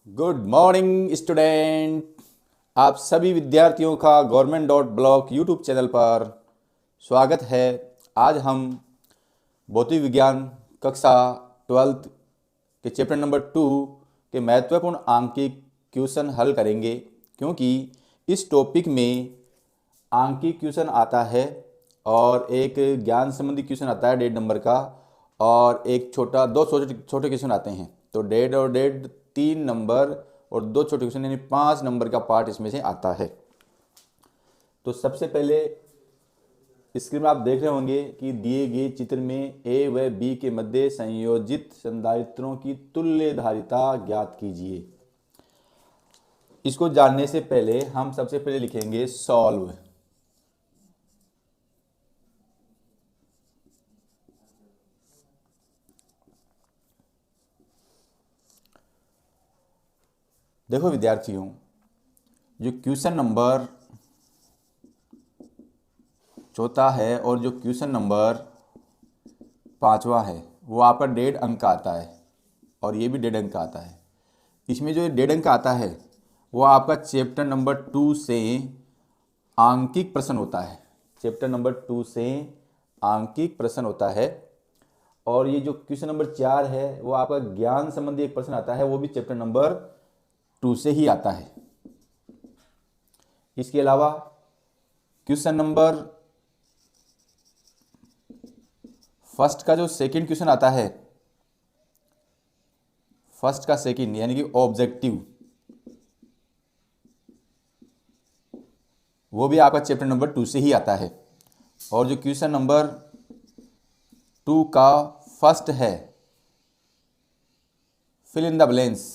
Good morning student. आप सभी विद्यार्थियों का गवर्नमेंट.ब्लॉक यूट्यूब चैनल पर स्वागत है। आज हम भौतिक विज्ञान कक्षा 12th के चैप्टर नंबर 2 के महत्वपूर्ण आंकिक क्वेश्चन हल करेंगे, क्योंकि इस टॉपिक में आंकिक क्वेश्चन आता है और एक ज्ञान संबंधी क्वेश्चन आता है 1.5 नंबर का, और एक दो छोटे छोटे क्वेश्चन आते हैं। तो 1.5 3 नंबर और 2 छोटे क्वेश्चन यानी 5 नंबर का पार्ट इसमें से आता है। तो सबसे पहले स्क्रीन में आप देख रहे होंगे कि दिए गए चित्र में ए व बी के मध्य संयोजित संधारित्रों की तुल्य धारिता ज्ञात कीजिए। इसको जानने से पहले हम सबसे पहले लिखेंगे सॉल्व। देखो विद्यार्थियों, जो क्वेश्चन नंबर चौथा है और जो क्वेश्चन नंबर 5वां है वो आपका 1.5 अंक का आता है और ये भी 1.5 अंक का आता है। इसमें जो 1.5 अंक का आता है वो आपका चैप्टर नंबर 2 से आंकिक प्रश्न होता है। चैप्टर नंबर 2 से आंकिक प्रश्न होता है। और ये जो क्वेश्चन नंबर 4 है वो आपका ज्ञान संबंधी एक प्रश्न आता है, वो भी चैप्टर नंबर 2 से ही आता है। इसके अलावा क्वेश्चन नंबर फर्स्ट का जो सेकंड क्वेश्चन आता है, फर्स्ट का सेकंड यानी कि ऑब्जेक्टिव, वो भी आपका चैप्टर नंबर 2 से ही आता है। और जो क्वेश्चन नंबर 2 का फर्स्ट है फिल इन द ब्लैंक्स,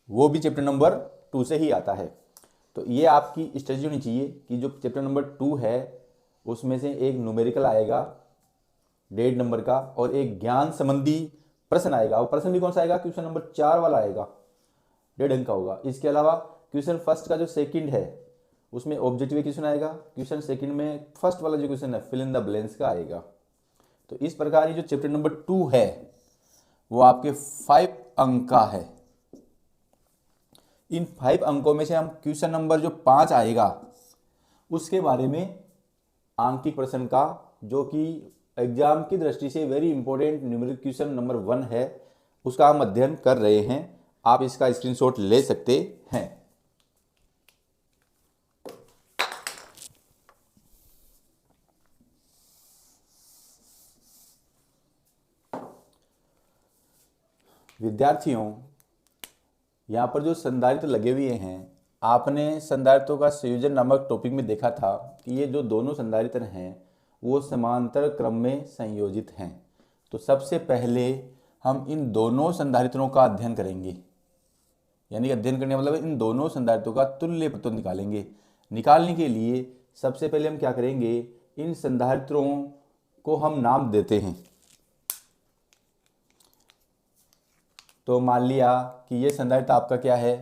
वो भी चैप्टर नंबर 2 से ही आता है। तो ये आपकी स्ट्रेटजी होनी चाहिए कि जो चैप्टर नंबर 2 है उसमें से एक न्यूमेरिकल आएगा 1.5 नंबर का और एक ज्ञान संबंधी प्रश्न आएगा। और प्रश्न भी कौन सा आएगा? क्वेश्चन नंबर 4 वाला आएगा, 1.5 अंक का होगा। इसके अलावा क्वेश्चन फर्स्ट का जो सेकंड है उसमें ऑब्जेक्टिव क्वेश्चन आएगा। क्वेश्चन सेकंड में फर्स्ट वाला जो क्वेश्चन है फिल इन द ब्लैंक्स का आएगा। तो इस प्रकार ये जो चैप्टर नंबर 2 है वो आपके 5 अंक का है। इन 5 अंकों में से हम क्वेश्चन नंबर जो 5 आएगा उसके बारे में आंकिक प्रश्न का, जो कि एग्जाम की दृष्टि से very important numerical question number 1 है, उसका हम अध्ययन कर रहे हैं। आप इसका स्क्रीनशॉट ले सकते हैं। विद्यार्थियों, यहाँ पर जो संधारित्र लगे हुए हैं, आपने संधारित्रों का संयोजन नामक टॉपिक में देखा था कि ये जो दोनों संधारित्र हैं वो समांतर क्रम में संयोजित हैं। तो सबसे पहले हम इन दोनों संधारित्रों का अध्ययन करेंगे, यानी अध्ययन करने मतलब इन दोनों संधारित्रों का तुल्य प्रतिरोध निकालेंगे। निकालने के लिए सबसे पहले हम क्या करेंगे, इन संधारित्रों को हम नाम देते हैं। तो मान लिया कि ये संधारित्र आपका क्या है,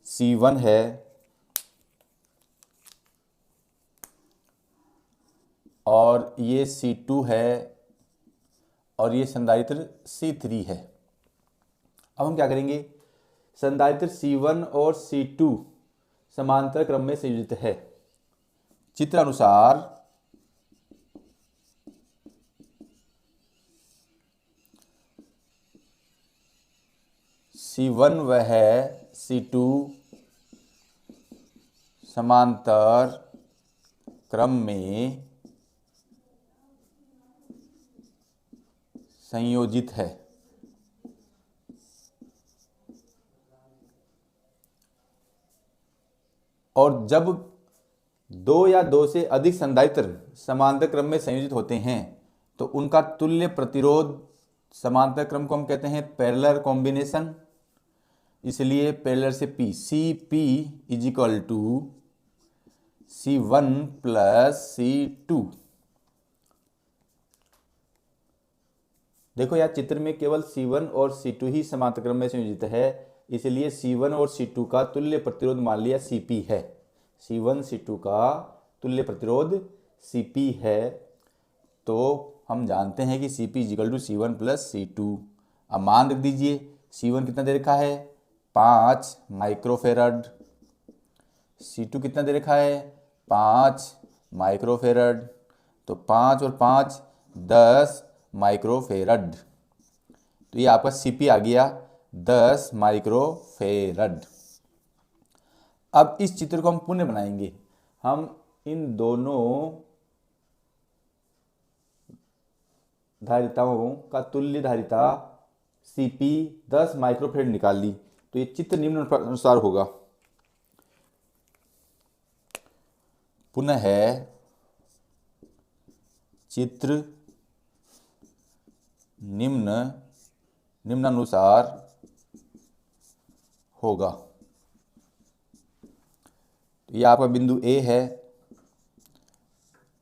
C1 है, और ये C2 है, और ये संधारित्र C3 है। अब हम क्या करेंगे, संधारित्र C1 और C2 समांतर क्रम में संयोजित है। चित्र अनुसार C1 व है C2 समांतर क्रम में संयोजित है। और जब 2 या 2 से अधिक संधारित्र समांतर क्रम में संयोजित होते हैं तो उनका तुल्य प्रतिरोध समांतर क्रम को हम कहते हैं पैरेलल कॉम्बिनेशन। इसलिए पैरेलल से P, CP is equal to C1 plus C2। देखो यार, चित्र में केवल C1 और C2 ही समांतर क्रम में संयोजित है, इसलिए C1 और C2 का तुल्य प्रतिरोध मान लिया CP है। C1 C2 का तुल्य प्रतिरोध CP है। तो हम जानते हैं कि Cp is equal to C1 plus C2। अब मान रख दीजिए C1 कितना दे रखा है 5 माइक्रोफेरड, C2 कितना दे रखा है 5 माइक्रोफेरड, तो 5 और 5 10 माइक्रोफेरड। तो ये आपका Cp आ गया 10 माइक्रोफेरड। अब इस चित्र को हम पुनः बनाएंगे। हम इन दोनों धारिताओं का तुल्य धारिता Cp 10 माइक्रोफेरड निकाल ली, तो ये चित्र निम्न अनुसार होगा। पुनः है चित्र निम्नानुसार होगा। तो ये आपका बिंदु A है।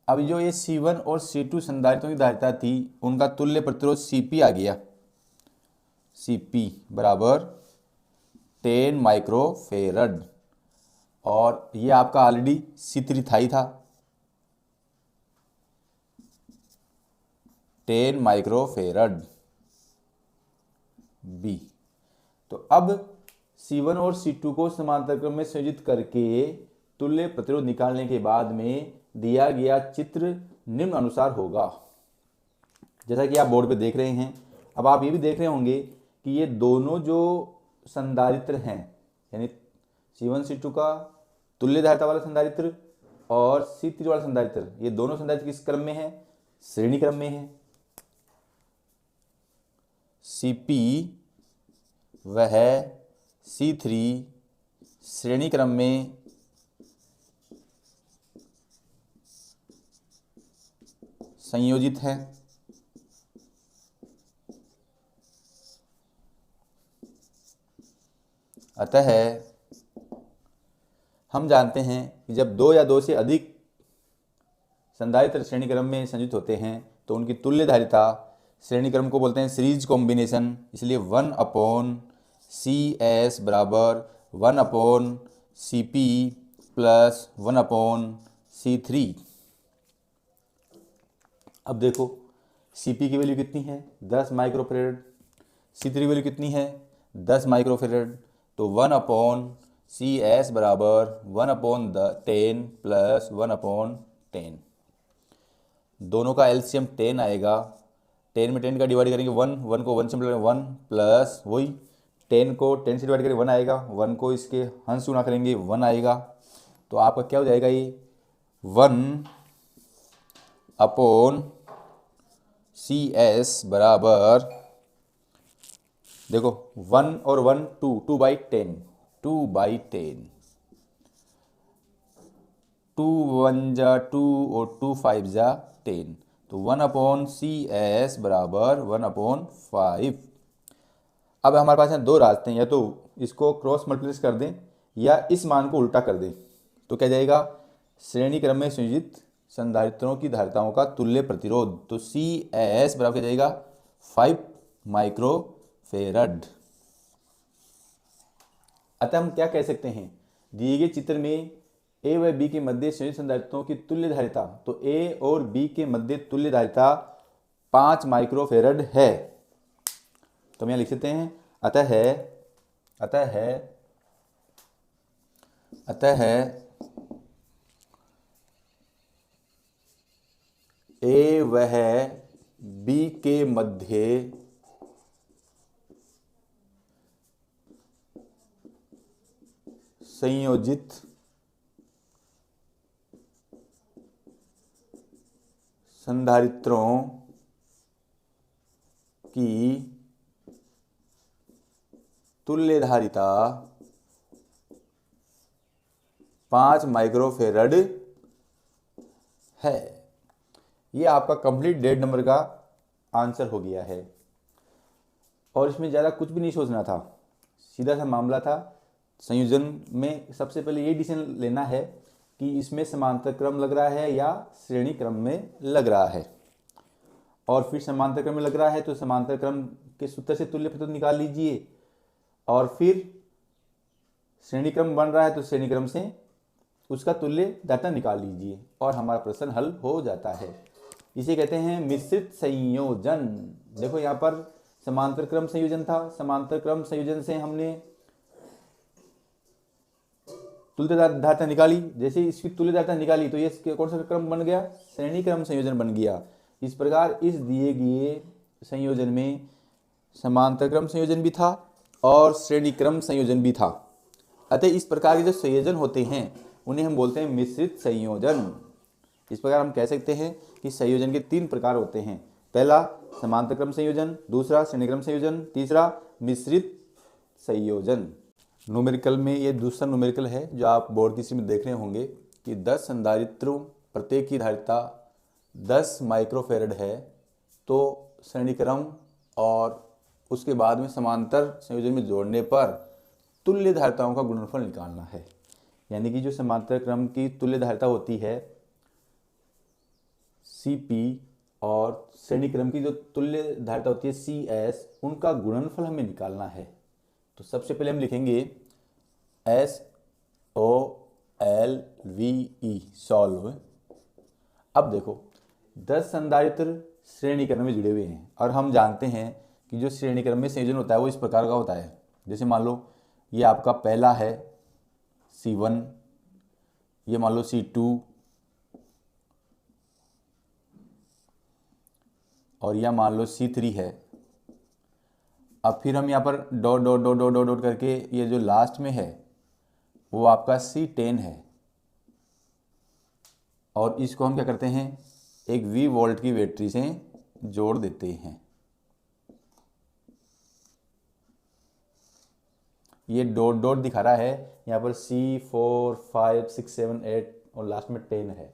अब जो ये C1 और C2 संधारित्रों की धारिता थी उनका तुल्य प्रतिरोध Cp आ गया। Cp बराबर 10 माइक्रोफेरड, और ये आपका ऑलरेडी C3 था ही था 10 माइक्रोफेरड B। तो अब C1 और C2 को समांतर क्रम में संयोजित करके तुल्य प्रतिरोध निकालने के बाद में दिया गया चित्र निम्न अनुसार होगा। जैसा कि आप बोर्ड पे देख रहे हैं। अब आप ये भी देख रहे होंगे कि ये दोनों जो संधारित्र हैं, यानी C1 C2 का तुल्य धारिता वाला संधारित्र और C3 वाला संधारित्र, ये दोनों संधारित्र किस क्रम में है, श्रेणी क्रम में है। Cp वह C3 श्रेणी क्रम में संयोजित है। अतः हम जानते हैं कि जब दो या दो से अधिक संधारित्र श्रेणी क्रम में संयोजित होते हैं तो उनकी तुल्य धारिता श्रेणी क्रम को बोलते हैं सीरीज कॉम्बिनेशन। इसलिए 1/CS बराबर 1/Cp प्लस 1/C3। अब देखो Cp की वैल्यू कितनी है 10 माइक्रोफेरड, C3 की वैल्यू कितनी है 10 माइक्रोफेरड, तो 1/CS बराबर 1/10 प्लस 1/10। दोनों का एलसीएम 10 आएगा। 10 में 10 का डिवाइड करेंगे 1 को 1 से मल्टीप्लाई 1 प्लस वही 10 को 10 से डिवाइड करेंगे 1 आएगा, 1 को इसके हंस गुणा करेंगे 1 आएगा। तो आपका क्या हो जाएगा ये 1/CS बराबर, देखो 1 और 1 2/10, 2/10, 2 1 जा 2 और 2 5 जा 10, तो 1/CS बराबर 1/5। अब हमारे पास हैं दो रास्ते हैं, या तो इसको क्रॉस मल्टीप्लाई कर दें या इस मान को उल्टा कर दें। तो क्या जाएगा श्रेणी क्रम में संयोजित संधारित्रों की धारिताओं का तुल्य प्रतिरोध, तो CS बराबर क्या जाएगा 5 माइक्रोफेरड। अतः हम क्या कह सकते हैं, दिए गए चित्र में A व B के मध्य संयोजित संधारित्रों की तुल्य धारिता, तो A और B के मध्य तुल्य धारिता 5 माइक्रोफेरड है। तो हम यहाँ लिख सकते हैं अतः A वह B के मध्य संयोजित संधारित्रों की तुल्य धारिता 5 माइक्रोफेरड है। ये आपका कंप्लीट 1.5 नंबर का आंसर हो गया है, और इसमें ज़्यादा कुछ भी नहीं सोचना था, सीधा सा मामला था। संयोजन में सबसे पहले ये डिसीजन लेना है कि इसमें समांतर क्रम लग रहा है या श्रेणी क्रम में लग रहा है, और फिर समांतर क्रम में लग रहा है तो समांतर क्रम के सूत्र से तुल्य प्रतिरोध निकाल लीजिए, और फिर श्रेणी क्रम बन रहा है तो श्रेणी क्रम से उसका तुल्य धारिता निकाल लीजिए और हमारा प्रश्न हल हो जाता है। इसे कहते हैं मिश्रित संयोजन। देखो यहाँ पर समांतर क्रम संयोजन था, समांतर क्रम संयोजन से हमने तुल्यधारिता निकाली। जैसे इसकी तुल्यधारिता निकाली तो ये कौन सा क्रम बन गया, श्रेणी क्रम संयोजन बन गया। इस प्रकार इस दिए गए संयोजन में समांतर क्रम संयोजन भी था और श्रेणी क्रम संयोजन भी था। अतः इस प्रकार के जो संयोजन होते हैं उन्हें हम बोलते हैं मिश्रित संयोजन। इस प्रकार हम कह सकते हैं कि संयोजन के 3 प्रकार होते हैं। पहला समांतर क्रम संयोजन, दूसरा श्रेणी क्रम संयोजन, तीसरा मिश्रित संयोजन। न्यूमेरिकल में ये दूसरा न्यूमेरिकल है जो आप बोर्ड की में देख रहे होंगे कि 10 संधारित्रों प्रत्येक की धारिता 10 माइक्रोफेरड है। तो श्रेणी क्रम और उसके बाद में समांतर संयोजन में जोड़ने पर तुल्य धारिताओं का गुणनफल निकालना है। यानी कि जो समांतर क्रम की तुल्य धारिता होती है Cp और श्रेणी क्रम की जो तुल्य धारिता होती है Cs, उनका गुणनफल हमें निकालना है। तो सबसे पहले हम लिखेंगे SOLVE सॉल्व। अब देखो 10 संधारित्र श्रेणी क्रम में जुड़े हुए हैं और हम जानते हैं कि जो श्रेणी क्रम में संयोजन होता है वो इस प्रकार का होता है। जैसे मान लो ये आपका पहला है C1, ये मान लो C2 और यह मान लो C3 है। अब फिर हम यहाँ पर dot dot dot dot dot dot करके ये जो लास्ट में है वो आपका C10 है और इसको हम क्या करते हैं, एक V वोल्ट की बैटरी से जोड़ देते हैं। ये डॉट डॉट दिखा रहा है यहाँ पर C4 5 6 7 8 और लास्ट में 10 है।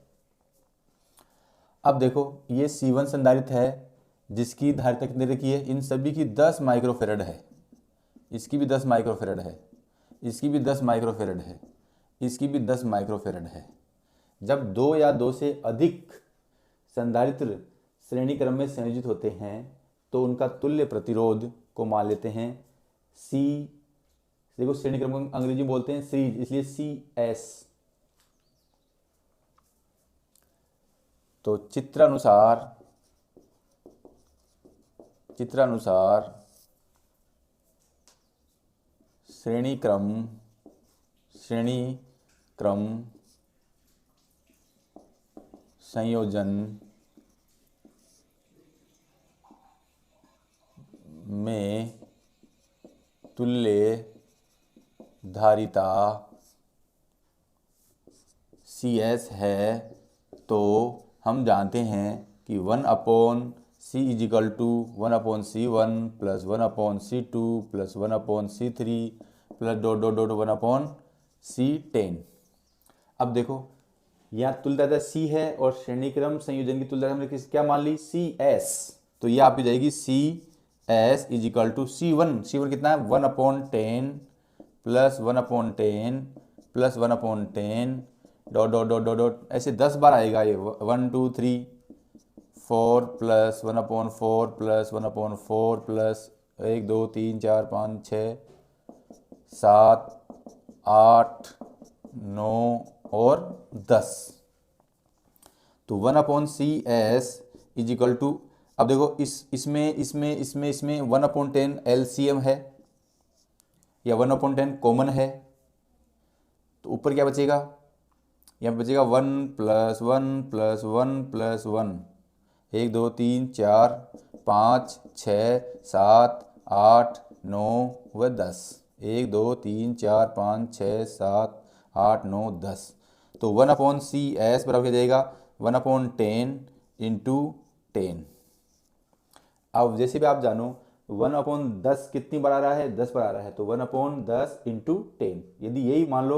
अब देखो ये C1 संधारित्र है जिसकी धारिता कितने रखी है, इन सभी की 10 माइक्रोफेरड है, इसकी भी 10 माइक्रोफेरड है, इसकी भी 10 माइक्रोफेरड है, इसकी भी 10 माइक्रोफेरड है। जब 2 या 2 से अधिक संधारित्र श्रेणी क्रम में संयोजित होते हैं तो उनका तुल्य प्रतिरोध को मान लेते हैं C। देखो श्रेणी क्रम को अंग्रेजी में बोलते हैं सीरीज, इसलिए CS। तो चित्रानुसार श्रेणी क्रम संयोजन में तुल्य धारिता CS है तो हम जानते हैं कि 1/C is equal to 1/C1 plus 1/C2 plus 1/C3 plus dot dot dot 1/C10। अब देखो यहाँ तुल्यधारिता C है और श्रेणी क्रम संयोजन की तुल्यधारिता हमने क्या मान ली, CS। तो ये आपकी जाएगी CS इजिकल टू C1 कितना है 1/10 plus 1/10 plus 1/10 dot dot dot dot dot, ऐसे 10 बार आएगा ये 1 2 3 4 प्लस 1/4 प्लस 1/4 प्लस 1 2 3 4 5 6 7 8 9 और 10। तो 1/CS इजिकल टू, अब देखो इसमें 1/10 LCM है या 1/10 कॉमन है, तो ऊपर क्या बचेगा, यहाँ बचेगा 1 प्लस 1 प्लस 1 प्लस 1, 1 2 3 4 5 6 7 8 9 व 10, 1 2 3 4 5 6 7 8 9 10। तो 1/CS बराबर क्या जाएगा 1/10 इंटू 10। अब जैसे भी आप जानो 1/10 कितनी बार आ रहा है, 10 बार आ रहा है, तो 1/10 इंटू 10। यदि यही मान लो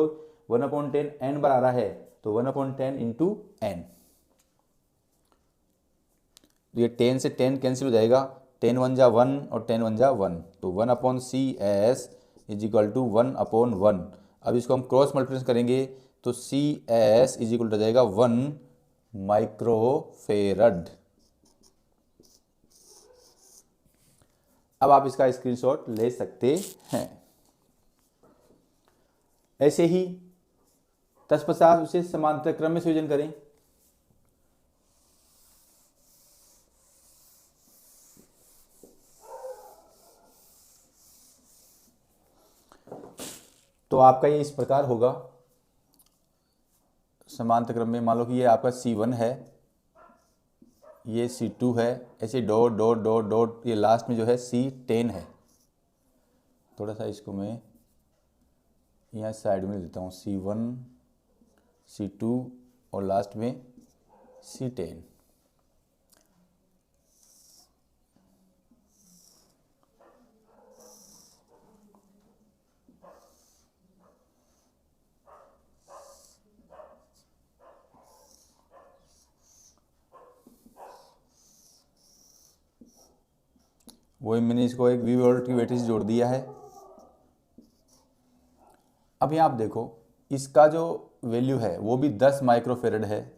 1/10 n बार आ रहा है तो 1/10 इंटू n। तो ये 10 से 10 कैंसिल हो जाएगा, 10 1 जा 1 और 10 1 जा 1, तो 1/CS इज इक्वल टू 1/1। अब इसको हम क्रॉस मल्टीप्लिकेशन करेंगे तो CS इज इक्वल हो जाएगा 1 माइक्रोफेरड। अब आप इसका स्क्रीनशॉट ले सकते हैं। ऐसे ही तत्पश्चात उसे समांतर क्रम में संयोजन करें। तो आपका ये इस प्रकार होगा समांतर क्रम में। मान लो कि ये आपका C1 है, ये C2 है, ऐसे डॉट डॉट डॉट डॉट, ये लास्ट में जो है C10 है। थोड़ा सा इसको मैं यहाँ साइड में देता हूँ, C1 C2 और लास्ट में C10। वही मैंने इसको एक V वोल्ट की बैटरी से जोड़ दिया है। अब यहाँ आप देखो, इसका जो वैल्यू है वो भी 10 माइक्रोफेरेड है,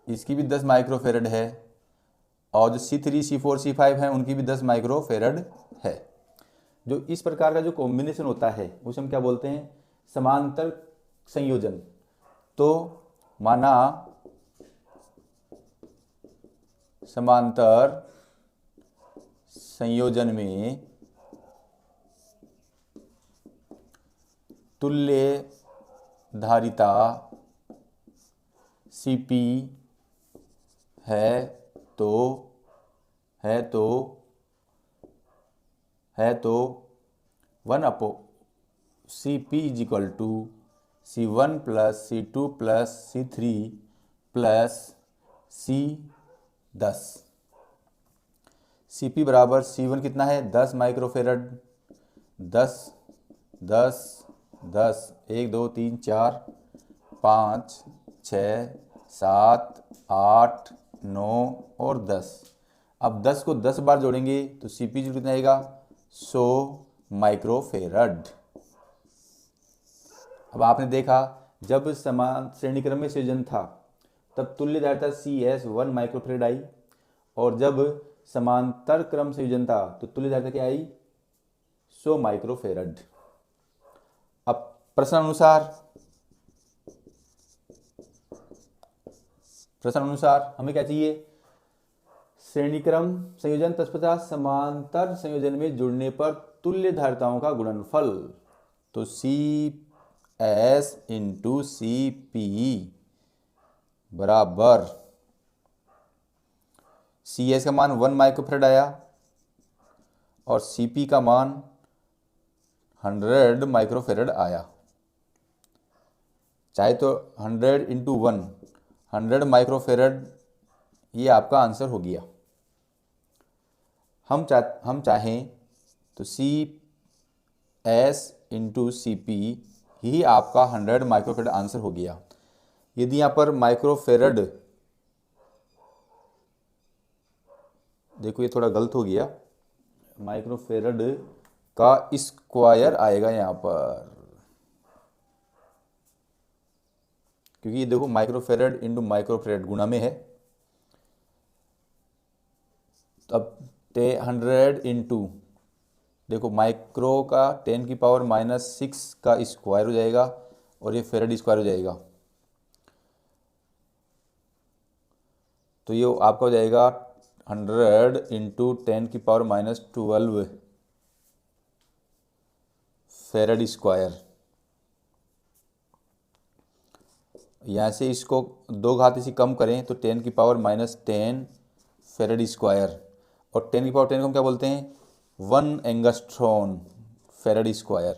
इसकी भी 10 माइक्रोफेरेड है, और जो C3 C4 C5 हैं उनकी भी 10 माइक्रोफेरेड है। जो इस प्रकार का जो कॉम्बिनेशन होता है उसे हम क्या बोलते हैं? समांतर संयोजन। तो माना समांतर संयोजन में तुल्य धारिता Cp है तो 1/Cp is equal to C1 plus C2 plus C3 plus C10। Cp बराबर C1 कितना है? 10 माइक्रोफेरड। 10 10 10 1 2 3 4 5 6 7 8 9 और 10। अब 10 को 10 बार जोड़ेंगे तो Cp कितना आएगा? 100 माइक्रोफेरड। अब आपने देखा जब समान श्रेणी क्रम में संयोजन था तब तुल्य धारिता Cs 1 माइक्रोफेरड आई, और जब समांतर क्रम संयोजन था तो तुल्य धारिता क्या आई? 100 माइक्रोफेरड। अब प्रश्न अनुसार हमें क्या चाहिए? श्रेणी क्रम संयोजन तत्पश्चात समांतर संयोजन में जुड़ने पर तुल्य धारिताओं का गुणनफल। तो CS इंटू Cp बराबर, CS का मान 1 माइक्रोफेरड आया और Cp का मान 100 माइक्रोफेरड आया। चाहे तो 100 इंटू 1 100 माइक्रोफेरड, ये आपका आंसर हो गया। हम चाहें तो CS इंटू Cp ही आपका 100 माइक्रोफेरड आंसर हो गया। यदि यहाँ पर माइक्रोफेरड, देखो ये थोड़ा गलत हो गया, माइक्रोफेरड का स्क्वायर आएगा यहाँ पर, क्योंकि ये देखो माइक्रोफेरड इंटू माइक्रोफेरड गुणा में है। अब 100 इंटू, देखो माइक्रो का 10 की पावर -6 का स्क्वायर हो जाएगा और ये फेरड स्क्वायर हो जाएगा, तो ये आपका हो जाएगा 100 इंटू 10 की पावर -12 फेरड स्क्वायर। यहाँ से इसको 2 घात इसी कम करें तो 10 की पावर -10 फेरड स्क्वायर, और 10 की पावर 10 को हम क्या बोलते हैं? 1 एंगस्ट्रॉन फेरड स्क्वायर।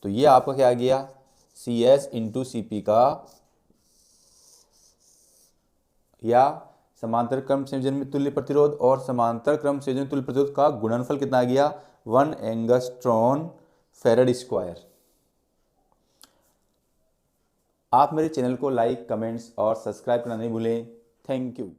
तो ये आपका क्या आ गया? CS इंटू Cp का, या समांतर क्रम संयोजन में तुल्य प्रतिरोध और समांतर क्रम संयोजन तुल्य प्रतिरोध का गुणनफल कितना आ गया? 1 एंगस्ट्रॉन फेरड स्क्वायर। आप मेरे चैनल को लाइक, कमेंट्स और सब्सक्राइब करना नहीं भूलें। Thank you.